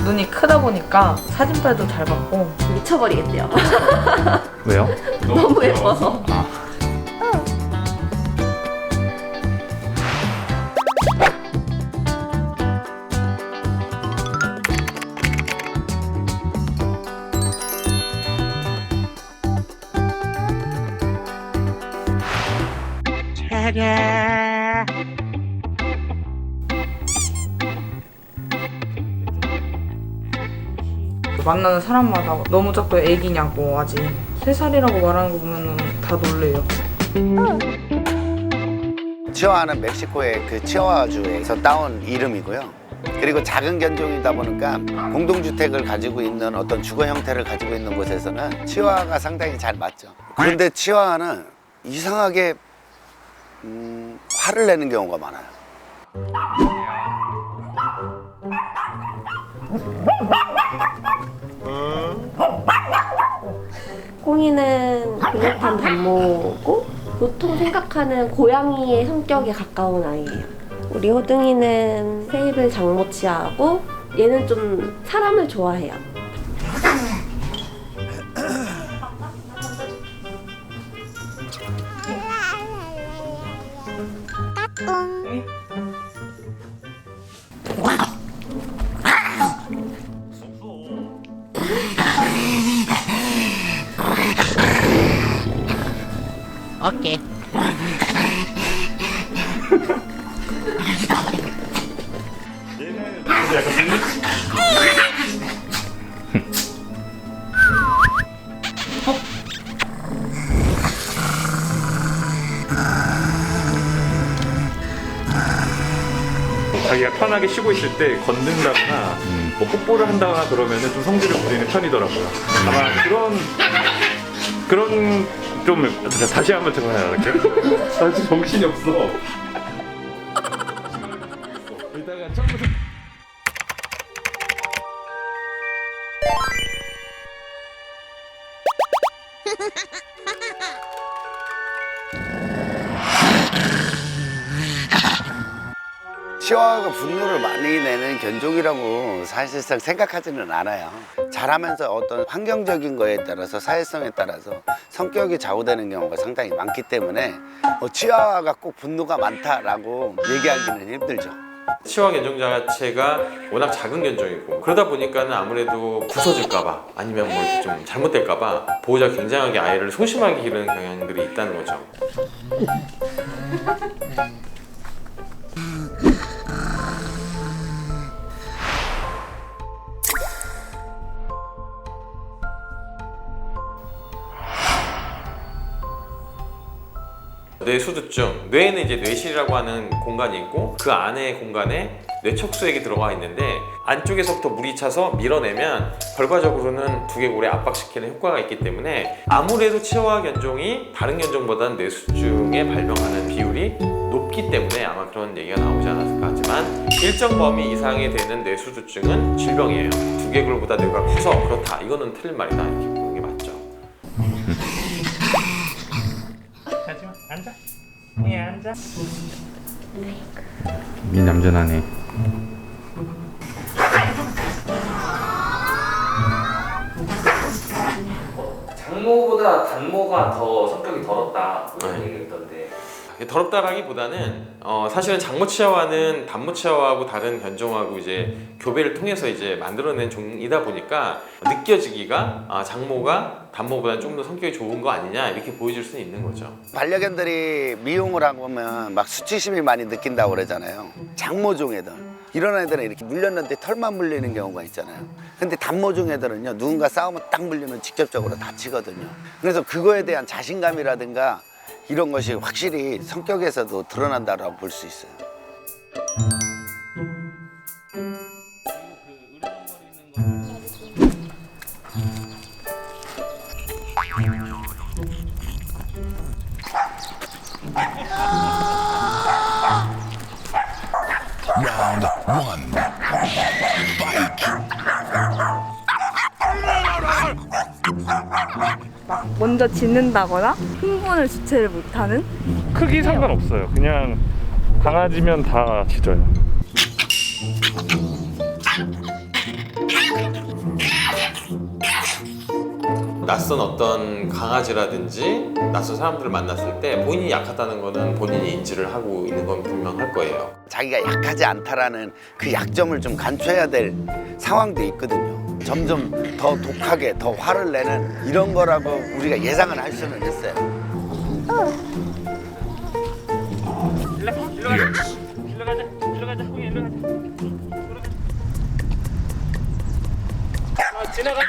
눈이 크다 보니까 사진빨도 잘 받고. 미쳐버리겠대요. 왜요? 너무 예뻐서. 만나는 사람마다 너무 자꾸 애기냐고 아직 3살이라고 말하는 거 보면 다 놀래요. 치와와는 멕시코의 그 치와와주에서 따온 이름이고요. 그리고 작은 견종이다 보니까 공동주택을 가지고 있는 어떤 주거 형태를 가지고 있는 곳에서는 치와와가 상당히 잘 맞죠. 그런데 치와와는 이상하게 화를 내는 경우가 많아요. 꽁이는 비슷한 단모고 보통 생각하는 고양이의 성격에 가까운 아이예요. 우리 호둥이는 세이블 장모치아하고 얘는 좀 사람을 좋아해요. 오케이. 자기가 편하게 쉬고 있을 때 건든다거나 뭐 뽀뽀를 한다거나 그러면은 좀 성질을 부리는 편이더라고요. 아마 그런 좀 다시 한번 들어야 할게요. 나 지금 정신이 없어. 이따가 처음부터. 치와와가 분노를 많이 내는 견종이라고 사실상 생각하지는 않아요. 자라면서 어떤 환경적인 거에 따라서 사회성에 따라서 성격이 좌우되는 경우가 상당히 많기 때문에 치와와가 꼭 분노가 많다라고 얘기하기는 힘들죠. 치와 견종 자체가 워낙 작은 견종이고 그러다 보니까는 아무래도 부서질까봐 아니면 뭐 이렇게 좀 잘못될까봐 보호자가 굉장하게 아이를 소심하게 기르는 경향들이 있다는 거죠. 뇌수두증, 뇌에는 이제 뇌실이라고 하는 공간이 있고 그 안에 공간에 뇌척수액이 들어가 있는데 안쪽에서부터 물이 차서 밀어내면 결과적으로는 두개골에 압박시키는 효과가 있기 때문에 아무래도 치와와 견종이 다른 견종보다는 뇌수증에 발병하는 비율이 높기 때문에 아마 그런 얘기가 나오지 않았을까 하지만 일정 범위 이상이 되는 뇌수두증은 질병이에요. 두개골보다 뇌가 커서 그렇다. 이거는 틀린 말이다. 이렇게 보는 게 맞죠. 하지마. 앉아. 꽁이 앉아. 미남전하네. 장모보다 단모가 더 성격이 더럽다 그런 얘기가 있던데. 더럽다라기보다는 사실은 장모 치아와는 단모 치아와하고 다른 견종하고 이제 교배를 통해서 이제 만들어낸 종이다 보니까 느껴지기가 장모가 단모보다는 좀 더 성격이 좋은 거 아니냐 이렇게 보여질 수 있는 거죠. 반려견들이 미용을 하고 오면 막 수치심이 많이 느낀다고 그러잖아요. 장모종 애들 이런 애들은 이렇게 물렸는데 털만 물리는 경우가 있잖아요. 근데 단모종 애들은요 누군가 싸우면 딱 물리면 직접적으로 다치거든요. 그래서 그거에 대한 자신감이라든가 이런 것이 확실히 성격에서도 드러난다고 볼 수 있어요. Round one. Fight. 막 먼저 짖는다거나 흥분을 주체를 못하는? 크기 상관없어요. 그냥 강아지면 다 짖어요. 낯선 어떤 강아지라든지 낯선 사람들을 만났을 때 본인이 약하다는 거는 본인이 인지를 하고 있는 건 분명할 거예요. 자기가 약하지 않다라는 그 약점을 좀 간추해야 될 상황도 있거든요. 점점 더 독하게 더 화를 내는 이런 거라고 우리가 예상을 할 수는 있어요. 일로 가자. 꽁이 일로 가자. 지나가는